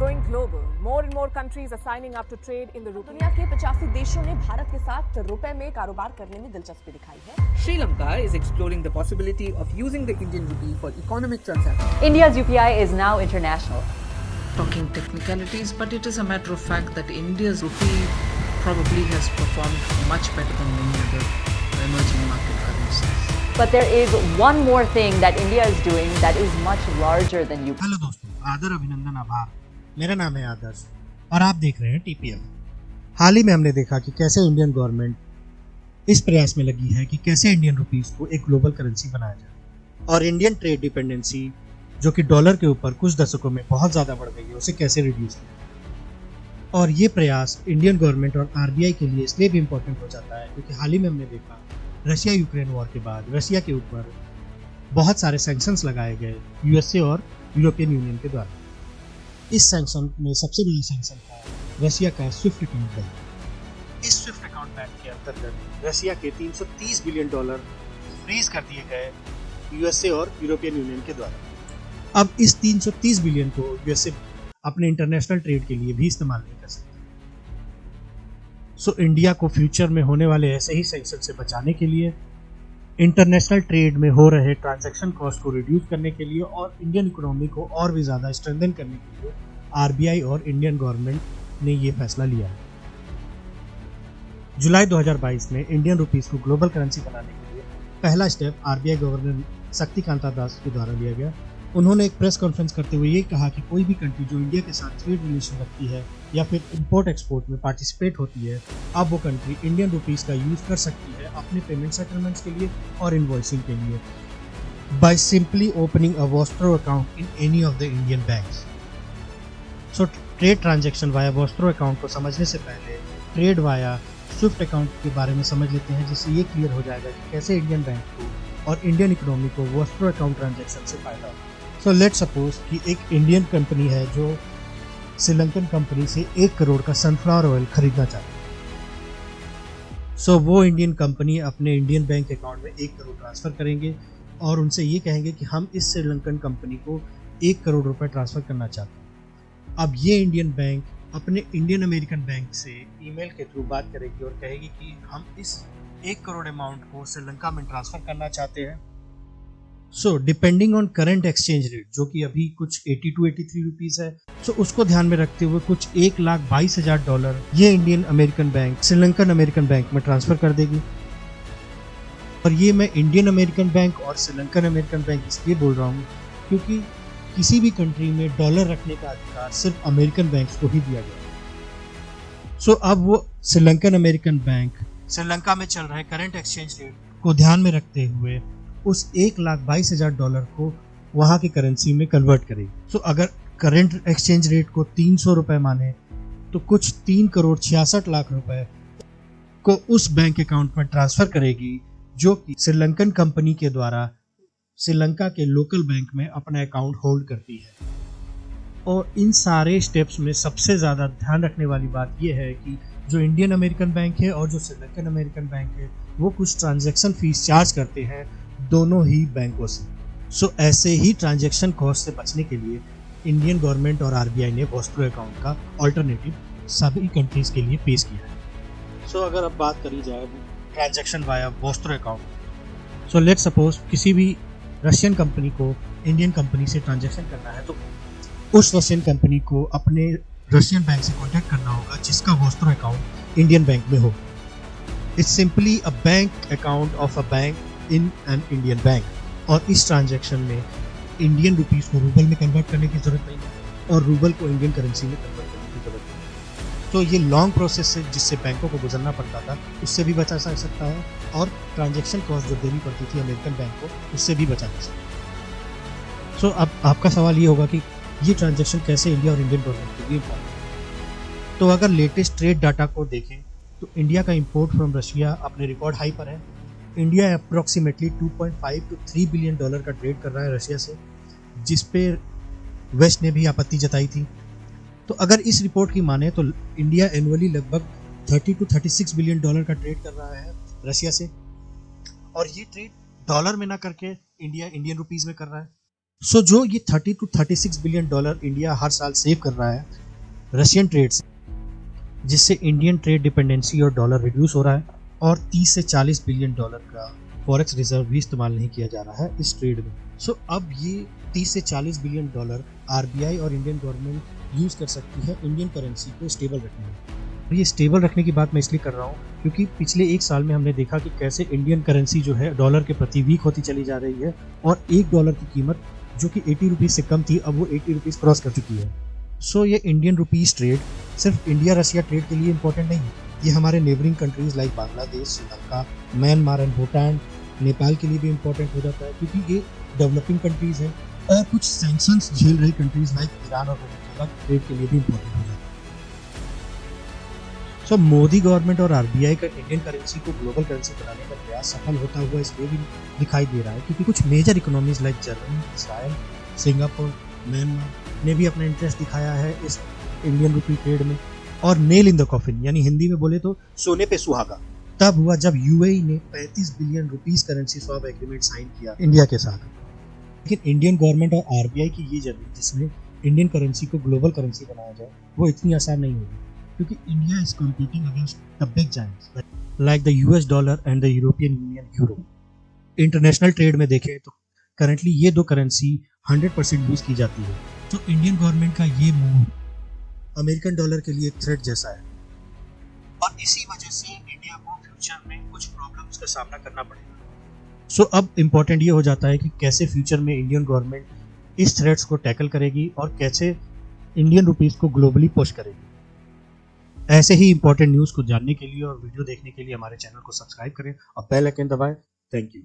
going global. More and more countries are signing up to trade in the rupee. दुनिया के 85 देशों ने भारत के साथ रुपए में कारोबार करने में दिलचस्पी दिखाई है. Sri Lanka is exploring the possibility of using the Indian rupee for economic transactions. India's UPI is now international. Talking technicalities, but it is a matter of fact that India's rupee probably has performed much better than many other emerging market currencies. But there is one more thing that India is doing that is much larger than UPI. Hello दोस्तों, आदर अभिनंदन आभार। मेरा नाम है आदर्श और आप देख रहे हैं टीपीएम। हाल ही में हमने देखा कि कैसे इंडियन गवर्नमेंट इस प्रयास में लगी है कि कैसे इंडियन रुपीस को एक ग्लोबल करेंसी बनाया जाए और इंडियन ट्रेड डिपेंडेंसी जो कि डॉलर के ऊपर कुछ दशकों में बहुत ज़्यादा बढ़ गई है उसे कैसे रिड्यूस किया। और ये प्रयास इंडियन गवर्नमेंट और आरबीआई के लिए इसलिए भी इम्पोर्टेंट हो जाता है क्योंकि हाल ही में हमने देखा रशिया यूक्रेन वॉर के बाद रशिया के ऊपर बहुत सारे सैंक्शंस लगाए गए यूएसए और यूरोपियन यूनियन के द्वारा। इस सैंक्शन में सबसे बड़ा सैंक्शन था रशिया का स्विफ्ट अकाउंट बैन। इस स्विफ्ट अकाउंट बैन के अंतर्गत रशिया के $330 बिलियन फ्रीज कर दिए गए यूएसए और यूरोपियन यूनियन के द्वारा। अब इस 330 बिलियन को यूएसए अपने इंटरनेशनल ट्रेड के लिए भी इस्तेमाल नहीं कर सकता। सो इंडिया को फ्यूचर में होने वाले ऐसे ही सैंक्शन से बचाने के लिए, इंटरनेशनल ट्रेड में हो रहे ट्रांजैक्शन कॉस्ट को रिड्यूस करने के लिए और इंडियन इकोनॉमी को और भी ज़्यादा स्ट्रेंथन करने के लिए आरबीआई और इंडियन गवर्नमेंट ने ये फैसला लिया है। जुलाई 2022 में इंडियन रुपीस को ग्लोबल करेंसी बनाने के लिए पहला स्टेप आरबीआई गवर्नर शक्तिकांता दास के द्वारा लिया गया। उन्होंने एक प्रेस कॉन्फ्रेंस करते हुए ये कहा कि कोई भी कंट्री जो इंडिया के साथ ट्रेड रिलेशन रखती है या फिर इंपोर्ट एक्सपोर्ट में पार्टिसिपेट होती है, अब वो कंट्री इंडियन रुपीस का यूज़ कर सकती है अपने पेमेंट सेटलमेंट्स के लिए और इनवॉइसिंग के लिए by simply opening a Vostro account in any of the Indian banks. So trade transaction via Vostro account को समझने से पहले ट्रेड वाया स्विफ्ट अकाउंट के बारे में समझ लेते हैं, जिससे ये क्लियर हो जाएगा कि कैसे इंडियन बैंक को और इंडियन इकोनॉमी को वॉस्ट्रो अकाउंट ट्रांजैक्शन से फायदा होगा। सो लेट्स सपोज कि एक इंडियन कंपनी है जो श्रीलंकन कंपनी से 1 करोड़ का सनफ्लावर ऑयल खरीदना चाहती है। सो वो इंडियन कंपनी अपने इंडियन बैंक अकाउंट में 1 करोड़ ट्रांसफ़र करेंगे और उनसे ये कहेंगे कि हम इस श्रीलंकन कंपनी को 1 करोड़ रुपए ट्रांसफ़र करना चाहते हैं। अब ये इंडियन बैंक अपने इंडियन अमेरिकन बैंक से ईमेल के थ्रू बात करेगी और कहेगी कि हम इस 1 करोड़ अमाउंट को श्रीलंका में ट्रांसफ़र करना चाहते हैं। So depending on current exchange rate जो कि अभी कुछ 80 to 83 रुपीज़ है, सो उसको ध्यान में रखते हुए कुछ $1,22,000 ये Indian American bank Sri Lankan American bank में ट्रांसफ़र कर देगी। और ये मैं इंडियन अमेरिकन बैंक और श्रीलंकन अमेरिकन बैंक इसलिए बोल रहा हूँ क्योंकि किसी भी कंट्री में डॉलर रखने का अधिकार सिर्फ अमेरिकन बैंक्स को ही दिया गया। सो अब वो श्रीलंकन अमेरिकन बैंक श्रीलंका में चल रहे करंट एक्सचेंज रेट को ध्यान में रखते हुए उस $1,22,000 को वहाँ की करेंसी में कन्वर्ट करेगी। सो अगर करंट एक्सचेंज रेट को 300 रुपये माने तो कुछ 3,66,00,000 रुपए को उस बैंक अकाउंट में ट्रांसफ़र करेगी जो कि श्रीलंकन कंपनी के द्वारा श्रीलंका के लोकल बैंक में अपना अकाउंट होल्ड करती है। और इन सारे स्टेप्स में सबसे ज़्यादा ध्यान रखने वाली बात यह है कि जो इंडियन अमेरिकन बैंक है और जो श्रीलंकन अमेरिकन बैंक है वो कुछ ट्रांजैक्शन फीस चार्ज करते हैं दोनों ही बैंकों से। सो ऐसे ही ट्रांजैक्शन कॉस्ट से बचने के लिए इंडियन गवर्नमेंट और आरबीआई ने वॉस्ट्रो अकाउंट का ऑल्टरनेटिव सभी कंट्रीज़ के लिए पेश किया है। सो अगर अब बात करी जाए transaction via Vostro account, so let's suppose किसी भी रशियन कंपनी को इंडियन कंपनी से ट्रांजैक्शन करना है तो उस रशियन कंपनी को अपने रशियन बैंक से कॉन्टैक्ट करना होगा जिसका वॉस्ट्रो अकाउंट इंडियन बैंक में हो। It's simply a bank account of a bank in an Indian bank. और इस ट्रांजैक्शन में इंडियन रुपीस को रूबल में कन्वर्ट करने की ज़रूरत नहीं है और रूबल को इंडियन करेंसी में कन्वर्ट करने की ज़रूरत नहीं है। तो ये लॉन्ग प्रोसेस से जिससे बैंकों को गुजरना पड़ता था उससे भी बचा जा सकता है और ट्रांजैक्शन कॉस्ट जो देनी पड़ती थी अमेरिकन बैंक को उससे भी बचा जा सकता है। सो अब आपका सवाल ये होगा कि ये ट्रांजैक्शन कैसे इंडिया और इंडियन गवर्नमेंट के लिए इम्पोर्टेंट है। तो अगर लेटेस्ट ट्रेड डाटा को देखें तो इंडिया का इंपोर्ट फ्रॉम रशिया अपने रिकॉर्ड हाई पर है। India approximately 2.5 to 3 billion dollar का ट्रेड कर रहा है रशिया से, जिस पे वेस्ट ने भी आपत्ति जताई थी। तो अगर इस रिपोर्ट की माने तो इंडिया एनुअली लगभग 30 to 36 बिलियन डॉलर का ट्रेड कर रहा है रशिया से, और ये ट्रेड डॉलर में ना करके इंडिया इंडियन रुपीस में कर रहा है। सो जो ये 30 to 36 बिलियन डॉलर इंडिया हर साल सेव कर रहा है रशियन ट्रेड से, जिससे इंडियन ट्रेड डिपेंडेंसी और डॉलर रिड्यूस हो रहा है, और 30 से 40 बिलियन डॉलर का फॉरेक्स रिजर्व भी इस्तेमाल नहीं किया जा रहा है इस ट्रेड में। सो अब ये 30 से 40 बिलियन डॉलर आरबीआई और इंडियन गवर्नमेंट यूज कर सकती है इंडियन करेंसी को स्टेबल रखने में। और ये स्टेबल रखने की बात मैं इसलिए कर रहा हूँ क्योंकि पिछले एक साल में हमने देखा कि कैसे इंडियन करेंसी जो है डॉलर के प्रति वीक होती चली जा रही है, और $1 की कीमत जो कि 80 रुपीज़ से कम थी अब वो 80 रुपीज़ क्रॉस कर चुकी है। सो ये इंडियन रुपीज़ ट्रेड सिर्फ इंडिया रशिया ट्रेड के लिए इंपॉर्टेंट नहीं है, ये हमारे neighbouring countries like Bangladesh, Sri Lanka, Myanmar and Bhutan, Nepal के लिए भी इंपॉर्टेंट हो जाता है क्योंकि ये डेवलपिंग कंट्रीज हैं, और कुछ सैंक्शंस झेल रही कंट्रीज लाइक ईरान और वेनेजुएला ट्रेड के लिए भी इंपॉर्टेंट हो जाता है। सो मोदी गवर्नमेंट और आरबीआई का इंडियन करेंसी को ग्लोबल करेंसी बनाने का प्रयास सफल होता हुआ इसलिए भी दिखाई दे रहा है क्योंकि कुछ major economies like Germany, Israel, Singapore, Myanmar ने भी अपना इंटरेस्ट दिखाया है इस इंडियन रुपी ट्रेड में। और नेल इन द कॉफिन यानी हिंदी में बोले तो सोने पे सुहागा तब हुआ जब यूएई ने 35 billion rupees currency swap agreement sign किया इंडिया के साथ। लेकिन इंडियन गवर्नमेंट और आरबीआई की ये जर्नी जिसमें इंडियन करेंसी को ग्लोबल करेंसी बनाया जाए वो इतनी आसान नहीं होगी क्योंकि India is competing against the big giants like the US dollar and the European union euro. International trade में देखें तो करंटली ये दो करेंसी 100% यूज की जाती है। तो इंडियन गवर्नमेंट का ये मूव अमेरिकन डॉलर के लिए एक थ्रेट जैसा है, और इसी वजह से इंडिया को फ्यूचर में कुछ प्रॉब्लम्स का सामना करना पड़ेगा। सो अब इम्पोर्टेंट ये हो जाता है कि कैसे फ्यूचर में इंडियन गवर्नमेंट इस थ्रेट्स को टैकल करेगी और कैसे इंडियन रुपीस को ग्लोबली पुश करेगी। ऐसे ही इंपॉर्टेंट न्यूज़ को जानने के लिए और वीडियो देखने के लिए हमारे चैनल को सब्सक्राइब करें और बेल आइकन दबाएं। Thank you.